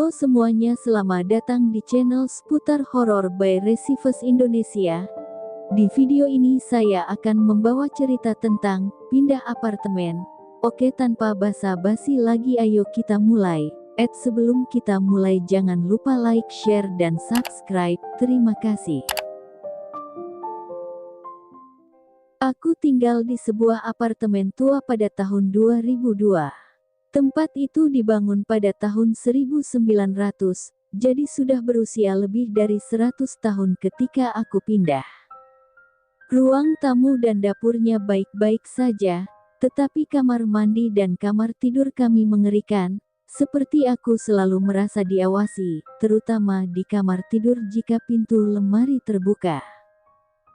Halo semuanya, selamat datang di channel seputar horor by Resifes Indonesia. Di video ini saya akan membawa cerita tentang pindah apartemen. Oke, tanpa basa-basi lagi ayo kita mulai. Sebelum kita mulai jangan lupa like, share, dan subscribe. Terima kasih. Aku tinggal di sebuah apartemen tua pada tahun 2002. Tempat itu dibangun pada tahun 1900, jadi sudah berusia lebih dari 100 tahun ketika aku pindah. Ruang tamu dan dapurnya baik-baik saja, tetapi kamar mandi dan kamar tidur kami mengerikan, seperti aku selalu merasa diawasi, terutama di kamar tidur jika pintu lemari terbuka.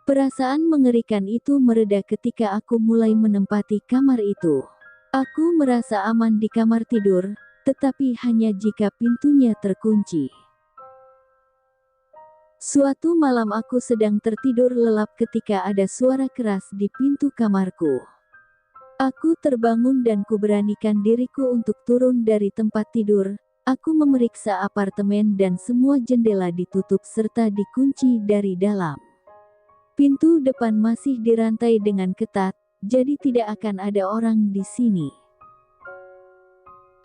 Perasaan mengerikan itu mereda ketika aku mulai menempati kamar itu. Aku merasa aman di kamar tidur, tetapi hanya jika pintunya terkunci. Suatu malam aku sedang tertidur lelap ketika ada suara keras di pintu kamarku. Aku terbangun dan kuberanikan diriku untuk turun dari tempat tidur. Aku memeriksa apartemen dan semua jendela ditutup serta dikunci dari dalam. Pintu depan masih dirantai dengan ketat, jadi tidak akan ada orang di sini.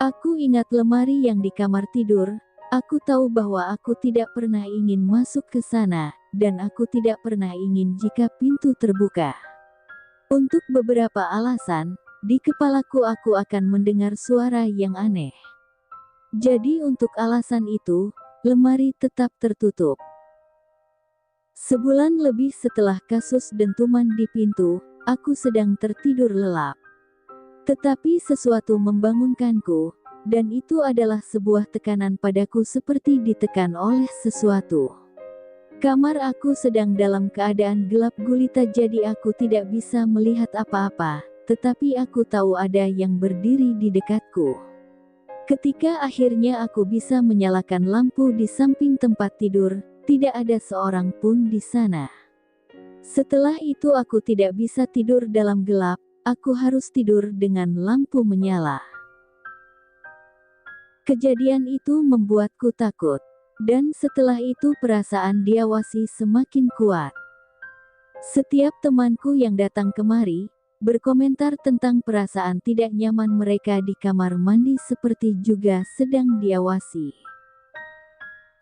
Aku ingat lemari yang di kamar tidur. Aku tahu bahwa aku tidak pernah ingin masuk ke sana, dan aku tidak pernah ingin jika pintu terbuka. Untuk beberapa alasan, di kepalaku aku akan mendengar suara yang aneh. Jadi untuk alasan itu, lemari tetap tertutup. Sebulan lebih setelah kasus dentuman di pintu, aku sedang tertidur lelap. Tetapi sesuatu membangunkanku, dan itu adalah sebuah tekanan padaku seperti ditekan oleh sesuatu. Kamar aku sedang dalam keadaan gelap gulita, jadi aku tidak bisa melihat apa-apa, tetapi aku tahu ada yang berdiri di dekatku. Ketika akhirnya aku bisa menyalakan lampu di samping tempat tidur, tidak ada seorang pun di sana. Setelah itu aku tidak bisa tidur dalam gelap, aku harus tidur dengan lampu menyala. Kejadian itu membuatku takut, dan setelah itu perasaan diawasi semakin kuat. Setiap temanku yang datang kemari, berkomentar tentang perasaan tidak nyaman mereka di kamar mandi seperti juga sedang diawasi.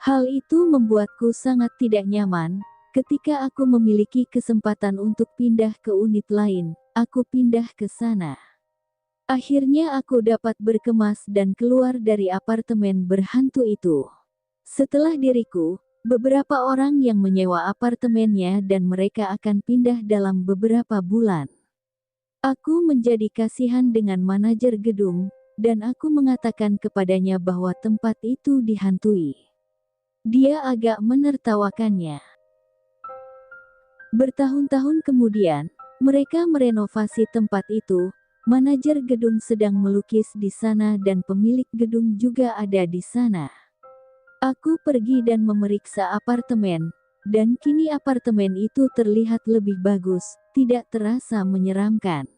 Hal itu membuatku sangat tidak nyaman. Ketika aku memiliki kesempatan untuk pindah ke unit lain, aku pindah ke sana. Akhirnya aku dapat berkemas dan keluar dari apartemen berhantu itu. Setelah diriku, beberapa orang yang menyewa apartemennya dan mereka akan pindah dalam beberapa bulan. Aku menjadi kasihan dengan manajer gedung, dan aku mengatakan kepadanya bahwa tempat itu dihantui. Dia agak menertawakannya. Bertahun-tahun kemudian, mereka merenovasi tempat itu. Manajer gedung sedang melukis di sana dan pemilik gedung juga ada di sana. Aku pergi dan memeriksa apartemen, dan kini apartemen itu terlihat lebih bagus, tidak terasa menyeramkan.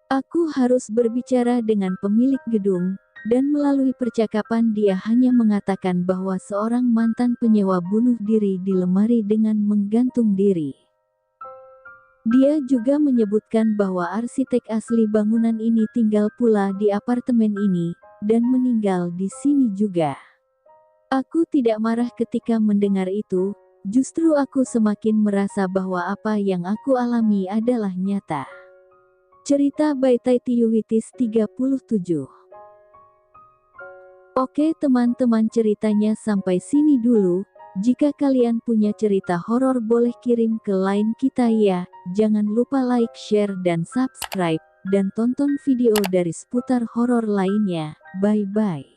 Aku harus berbicara dengan pemilik gedung, dan melalui percakapan dia hanya mengatakan bahwa seorang mantan penyewa bunuh diri di lemari dengan menggantung diri. Dia juga menyebutkan bahwa arsitek asli bangunan ini tinggal pula di apartemen ini, dan meninggal di sini juga. Aku tidak marah ketika mendengar itu, justru aku semakin merasa bahwa apa yang aku alami adalah nyata. Cerita by Taitiyuwitis 37. Oke teman-teman, ceritanya sampai sini dulu. Jika kalian punya cerita horor boleh kirim ke line kita ya. Jangan lupa like, share, dan subscribe. Dan tonton video dari seputar horor lainnya. Bye-bye.